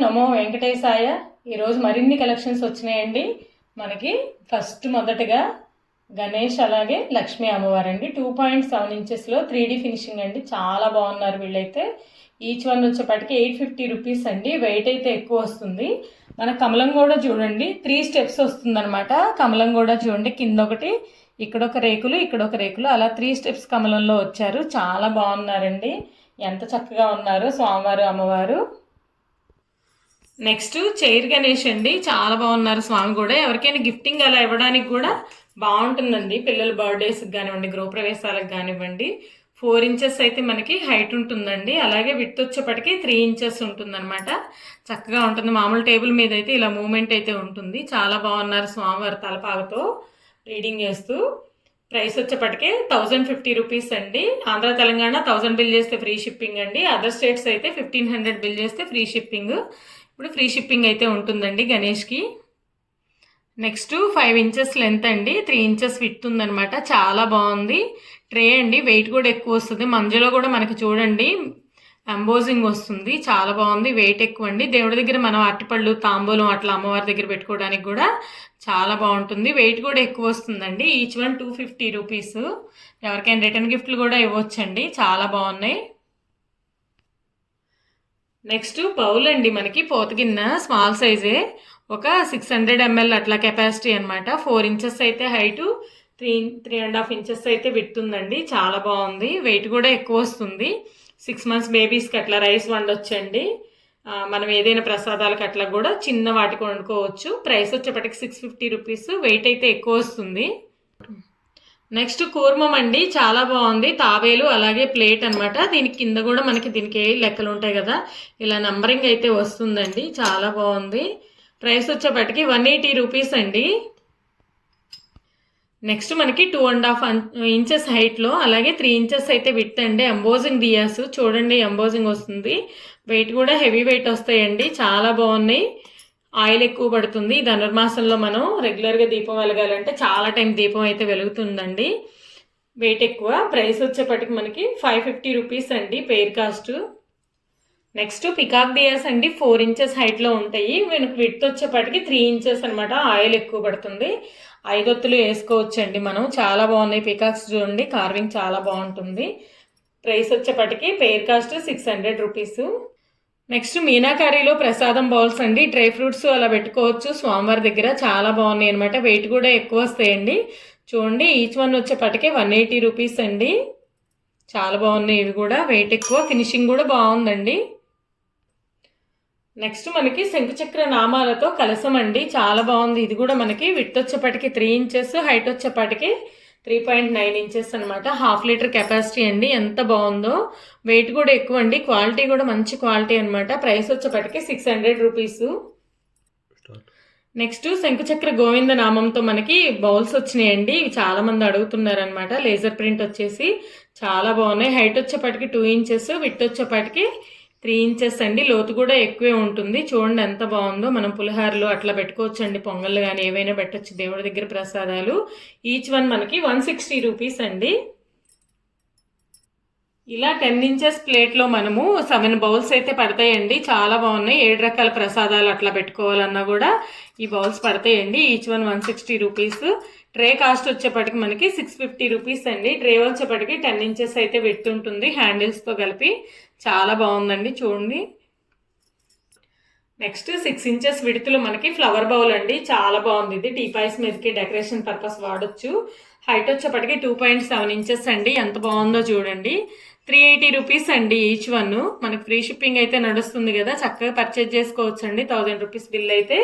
నమో వెంకటేశాయ. ఈరోజు మరిన్ని కలెక్షన్స్ వచ్చినాయండి. మనకి మొదటగా గణేష్ అలాగే లక్ష్మీ అమ్మవారండి. 2.7 ఇంచెస్లో 3D ఫినిషింగ్ అండి. చాలా బాగున్నారు వీళ్ళైతే. ఈచ్ వన్ వచ్చేపటికి 850 రూపీస్ అండి. వెయిట్ అయితే ఎక్కువ వస్తుంది. మన కమలం కూడా చూడండి 3 స్టెప్స్ వస్తుంది అనమాట. కమలం కూడా చూడండి, కింద ఒకటి, ఇక్కడొక రేకులు, ఇక్కడొక రేకులు, అలా 3 స్టెప్స్ కమలంలో వచ్చారు. చాలా బాగున్నారండి. ఎంత చక్కగా ఉన్నారు స్వామివారు అమ్మవారు. నెక్స్ట్ చైర్ గణేష్ అండి. చాలా బాగున్నారు స్వామి కూడా. ఎవరికైనా గిఫ్టింగ్ అలా ఇవ్వడానికి కూడా బాగుంటుందండి. పిల్లల బర్త్డేస్కి కానివ్వండి, గృహప్రవేశాలకు కానివ్వండి. 4 ఇంచెస్ అయితే మనకి హైట్ ఉంటుందండి. అలాగే విడ్త్ వచ్చేప్పటికి 3 ఇంచెస్ ఉంటుందన్నమాట. చక్కగా ఉంటుంది. మామూలు టేబుల్ మీద అయితే ఇలా మూమెంట్ అయితే ఉంటుంది. చాలా బాగున్నారు స్వామివారి తలపాగతో రీడింగ్ చేస్తూ. ప్రైస్ వచ్చేప్పటికే 1050 రూపీస్ అండి. ఆంధ్ర తెలంగాణ 1000 బిల్ చేస్తే ఫ్రీ షిప్పింగ్ అండి. అదర్ స్టేట్స్ అయితే 1500 బిల్ చేస్తే ఫ్రీ షిప్పింగ్. ఇప్పుడు ఫ్రీ షిప్పింగ్ అయితే ఉంటుందండి గణేష్కి. నెక్స్ట్ 5 ఇంచెస్ లెంత్ అండి, 3 ఇంచెస్ విడ్త్ ఉందనమాట. చాలా బాగుంది. ట్రే అండి, వెయిట్ కూడా ఎక్కువ వస్తుంది. మంజులో కూడా మనకి చూడండి ఎంబోజింగ్ వస్తుంది. చాలా బాగుంది, వెయిట్ ఎక్కువ అండి. దేవుడి దగ్గర మనం అరటిపళ్ళు, తాంబూలం అట్లా అమ్మవారి దగ్గర పెట్టుకోవడానికి కూడా చాలా బాగుంటుంది. వెయిట్ కూడా ఎక్కువ వస్తుందండి. Each one 250 rupees. ఎవరికైనా రిటర్న్ గిఫ్ట్లు కూడా ఇవ్వచ్చండి. చాలా బాగున్నాయి. నెక్స్ట్ బౌల్ అండి, మనకి పోతగిన్నె స్మాల్ సైజే, ఒక 600 ml అట్లా కెపాసిటీ అనమాట. 4 ఇంచెస్ అయితే హైటు, 3.5 ఇంచెస్ అయితే విడుతుందండి. చాలా బాగుంది. వెయిట్ కూడా ఎక్కువ వస్తుంది. 6 months బేబీస్కి అట్లా రైస్ వండొచ్చండి. మనం ఏదైనా ప్రసాదాలకు అట్లా కూడా చిన్న వాటికి వండుకోవచ్చు. ప్రైస్ వచ్చేప్పటికి 650 రూపీస్. వెయిట్ అయితే ఎక్కువ వస్తుంది. నెక్స్ట్ కూర్మం అండి. చాలా బాగుంది. తావేలు అలాగే ప్లేట్ అనమాట. దీనికి కింద కూడా మనకి దీనికి లెక్కలు ఉంటాయి కదా, ఇలా నంబరింగ్ అయితే వస్తుందండి. చాలా బాగుంది. ప్రైస్ వచ్చేప్పటికి 180 రూపీస్ అండి. నెక్స్ట్ మనకి 2.5 ఇంచెస్ హైట్లో అలాగే 3 ఇంచెస్ అయితే విడ్త్ అండి. ఎంబోజింగ్ దియాస్ చూడండి, ఎంబోజింగ్ వస్తుంది. వెయిట్ కూడా హెవీ వెయిట్ వస్తాయండి. చాలా బాగున్నాయి. ఆయిల్ ఎక్కువ పడుతుంది. ధనుర్మాసంలో మనం రెగ్యులర్గా దీపం వెలగాలంటే చాలా టైం దీపం అయితే వెలుగుతుందండి. వెయిట్ ఎక్కువ. ప్రైస్ వచ్చేప్పటికి మనకి 550 రూపీస్ అండి pair cost. Next peacock diyas అండి. 4 ఇంచెస్ హైట్లో ఉంటాయి. మనకి విడ్త్ వచ్చేప్పటికి 3 ఇంచెస్ అనమాట. ఆయిల్ ఎక్కువ పడుతుంది. 5 ఒత్తులు వేసుకోవచ్చండి మనం. చాలా బాగున్నాయి పికాక్స్ చూడండి. కార్వింగ్ చాలా బాగుంటుంది. ప్రైస్ వచ్చేప్పటికి పెయిర్ కాస్ట్ 600 రూపీస్. నెక్స్ట్ మీనాకారీలో ప్రసాదం బౌల్స్ అండి. డ్రై ఫ్రూట్స్ అలా పెట్టుకోవచ్చు స్వామివారి దగ్గర. చాలా బాగున్నాయి అనమాట. వెయిట్ కూడా ఎక్కువ వస్తాయండి. చూడండి, ఈచ్ వన్ వచ్చేప్పటికే 180 రూపీస్ అండి. చాలా బాగున్నాయి ఇవి కూడా. వెయిట్ ఎక్కువ, ఫినిషింగ్ కూడా బాగుందండి. నెక్స్ట్ మనకి శంకుచక్ర నామాలతో కలసం అండి. చాలా బాగుంది. ఇది కూడా మనకి విడ్త్ వచ్చేప్పటికి 3 ఇంచెస్, హైట్ వచ్చేప్పటికి 3.9 ఇంచెస్ అనమాట. 1/2 లీటర్ కెపాసిటీ అండి. ఎంత బాగుందో. వెయిట్ కూడా ఎక్కువ అండి. క్వాలిటీ కూడా మంచి క్వాలిటీ అనమాట. ప్రైస్ వచ్చేప్పటికి 600 రూపీస్. నెక్స్ట్ శంకుచక్ర గోవింద నామంతో మనకి బౌల్స్ వచ్చినాయండి. ఇవి చాలా మంది అడుగుతున్నారనమాట. లేజర్ ప్రింట్ వచ్చేసి చాలా బాగున్నాయి. హైట్ వచ్చేప్పటికి 2 ఇంచెస్, విడ్త్ వచ్చేప్పటికి 3 ఇంచెస్ అండి. లోతు కూడా ఎక్కువే ఉంటుంది. చూడండి ఎంత బాగుందో. మనం పులిహారలు అట్లా పెట్టుకోవచ్చు అండి. పొంగళ్ళు కానీ ఏవైనా పెట్టచ్చు దేవుడి దగ్గర ప్రసాదాలు. ఈచ్ వన్ మనకి 160 రూపీస్ అండి. ఇలా 10 ఇంచెస్ ప్లేట్లో మనము 7 బౌల్స్ అయితే పడతాయండి. చాలా బాగున్నాయి. 7 రకాల ప్రసాదాలు అట్లా పెట్టుకోవాలన్నా కూడా ఈ బౌల్స్ పడతాయండి. Each one 160 rupees. Tray cost వచ్చేప్పటికి మనకి 650 రూపీస్ అండి. ట్రే వచ్చేప్పటికి 10 ఇంచెస్ అయితే పెట్టుంటుంది హ్యాండిల్స్తో కలిపి. చాలా బాగుందండి చూడండి. నెక్స్ట్ 6 ఇంచెస్ విడుతులు మనకి ఫ్లవర్ బౌల్ అండి. చాలా బాగుంది. ఇది టీపాయ్స్ మీదకి డెకరేషన్ పర్పస్ వాడచ్చు. హైట్ వచ్చేప్పటికి 2.7 ఇంచెస్ అండి. ఎంత బాగుందో చూడండి. 380 రూపీస్ అండి ఈచ్ వన్. మనకి ఫ్రీ షిప్పింగ్ అయితే నడుస్తుంది కదా, చక్కగా పర్చేజ్ చేసుకోవచ్చు అండి. 1000 రూపీస్ బిల్ అయితే.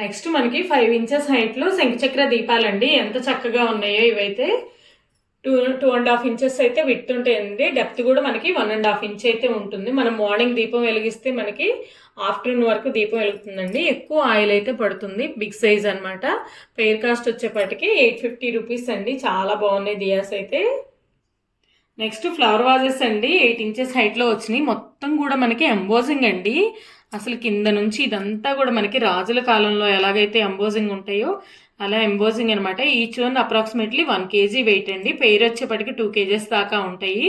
నెక్స్ట్ మనకి 5 ఇంచెస్ హైట్లో శంఖచక్ర దీపాలండి. ఎంత చక్కగా ఉన్నాయో ఇవైతే. 2.5 ఇంచెస్ అయితే విడ్త్ ఉంటాయండి. డెప్త్ కూడా మనకి 1.5 ఇంచ్ అయితే ఉంటుంది. మనం మార్నింగ్ దీపం వెలిగిస్తే మనకి ఆఫ్టర్నూన్ వరకు దీపం వెలుగుతుందండి. ఎక్కువ ఆయిల్ అయితే పడుతుంది. బిగ్ సైజ్ అనమాట. పెయిర్ కాస్ట్ వచ్చేప్పటికి 850 రూపీస్ అండి. చాలా బాగున్నాయి దియాస్ అయితే. నెక్స్ట్ ఫ్లవర్ వాజెస్ అండి. 8 ఇంచెస్ హైట్లో వచ్చినాయి. మొత్తం కూడా మనకి ఎంబోజింగ్ అండి. అసలు కింద నుంచి ఇదంతా కూడా మనకి రాజుల కాలంలో ఎలాగైతే ఎంబోజింగ్ ఉంటాయో అలా ఎంబోజింగ్ అనమాట. Each one approximately 1 kg weight అండి. పెయిర్ వచ్చేప్పటికి 2 kgs దాకా ఉంటాయి.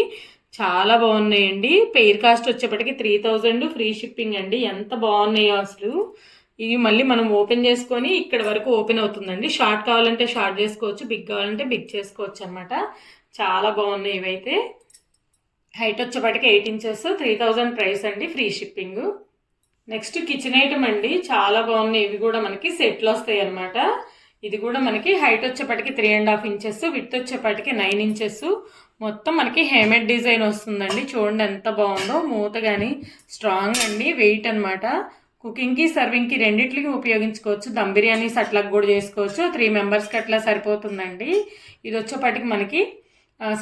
చాలా బాగున్నాయండి. పెయిర్ కాస్ట్ వచ్చేప్పటికి 3000 ఫ్రీ షిప్పింగ్ అండి. ఎంత బాగున్నాయో అసలు. ఇవి మళ్ళీ మనం ఓపెన్ చేసుకొని ఇక్కడ వరకు ఓపెన్ అవుతుందండి. షార్ట్ కావాలంటే షార్ట్ చేసుకోవచ్చు, బిగ్ కావాలంటే బిగ్ చేసుకోవచ్చు అనమాట. చాలా బాగున్నాయి ఇవైతే. హైట్ వచ్చేప్పటికి 8 ఇంచెస్, 3000 ప్రైస్ అండి, free shipping. Next kitchen item అండి. చాలా బాగున్నాయి. ఇవి కూడా మనకి సెట్లు వస్తాయి అనమాట. ఇది కూడా మనకి హైట్ వచ్చేప్పటికి 3.5 ఇంచెస్, విడ్త్ వచ్చేప్పటికి 9 ఇంచెస్. మొత్తం మనకి హేమేడ్ డిజైన్ వస్తుందండి. చూడండి ఎంత బాగుందో. మూత కానీ స్ట్రాంగ్ అండి, వెయిట్ అనమాట. కుకింగ్కి సర్వింగ్కి రెండిట్లకి ఉపయోగించుకోవచ్చు. దమ్ బిర్యానీస్ అట్లా కూడా చేసుకోవచ్చు. 3 మెంబర్స్కి అట్లా సరిపోతుందండి. ఇది వచ్చేప్పటికి మనకి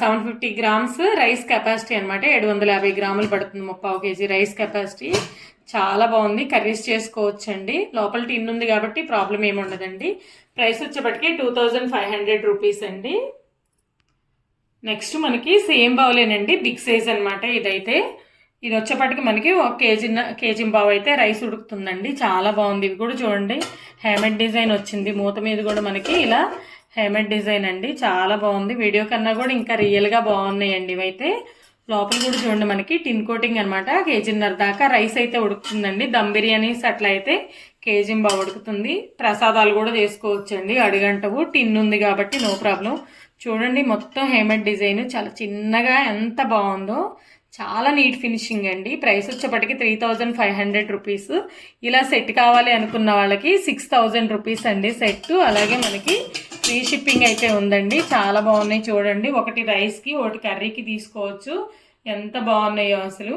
750 గ్రామ్స్ రైస్ కెపాసిటీ అనమాట. 750 గ్రాములు పడుతుంది. 3/4 కేజీ రైస్ కెపాసిటీ. చాలా బాగుంది. కర్రీస్ చేసుకోవచ్చండి. లోపల టిన్ ఉంది కాబట్టి ప్రాబ్లం ఏమి ఉండదండి. ప్రైస్ వచ్చేప్పటికి 2500 రూపీస్ అండి. నెక్స్ట్ మనకి సేమ్ బౌలేనండి, బిగ్ సైజ్ అనమాట. ఇదైతే ఇది వచ్చేప్పటికి మనకి 1 కేజీ బావు అయితే రైస్ ఉడుకుతుందండి. చాలా బాగుంది. ఇవి కూడా చూడండి, హ్యామెడ్ డిజైన్ వచ్చింది. మూత మీద కూడా మనకి ఇలా హ్యామెడ్ డిజైన్ అండి. చాలా బాగుంది. వీడియో కన్నా కూడా ఇంకా రియల్గా బాగున్నాయండి ఇవైతే. లోపల కూడా చూడండి మనకి టిన్ కోటింగ్ అనమాట. 1.5 కేజీ దాకా రైస్ అయితే ఉడుకుతుందండి. దమ్ బిర్యానీస్ అట్లా అయితే 1 కేజీ బాగా ఉడుకుతుంది. ప్రసాదాలు కూడా చేసుకోవచ్చండి, అడిగంటవు. టిన్ ఉంది కాబట్టి నో ప్రాబ్లం. చూడండి మొత్తం హేమేడ్ డిజైన్ చాలా చిన్నగా ఎంత బాగుందో. చాలా నీట్ ఫినిషింగ్ అండి. ప్రైస్ వచ్చేప్పటికి 3500 రూపీస్. ఇలా సెట్ కావాలి అనుకున్న వాళ్ళకి 6000 రూపీస్ అండి సెట్. అలాగే మనకి ఫ్రీ షిప్పింగ్ అయితే ఉందండి. చాలా బాగున్నాయి చూడండి. ఒకటి రైస్కి, ఒకటి కర్రీకి తీసుకోవచ్చు. ఎంత బాగున్నాయో అసలు.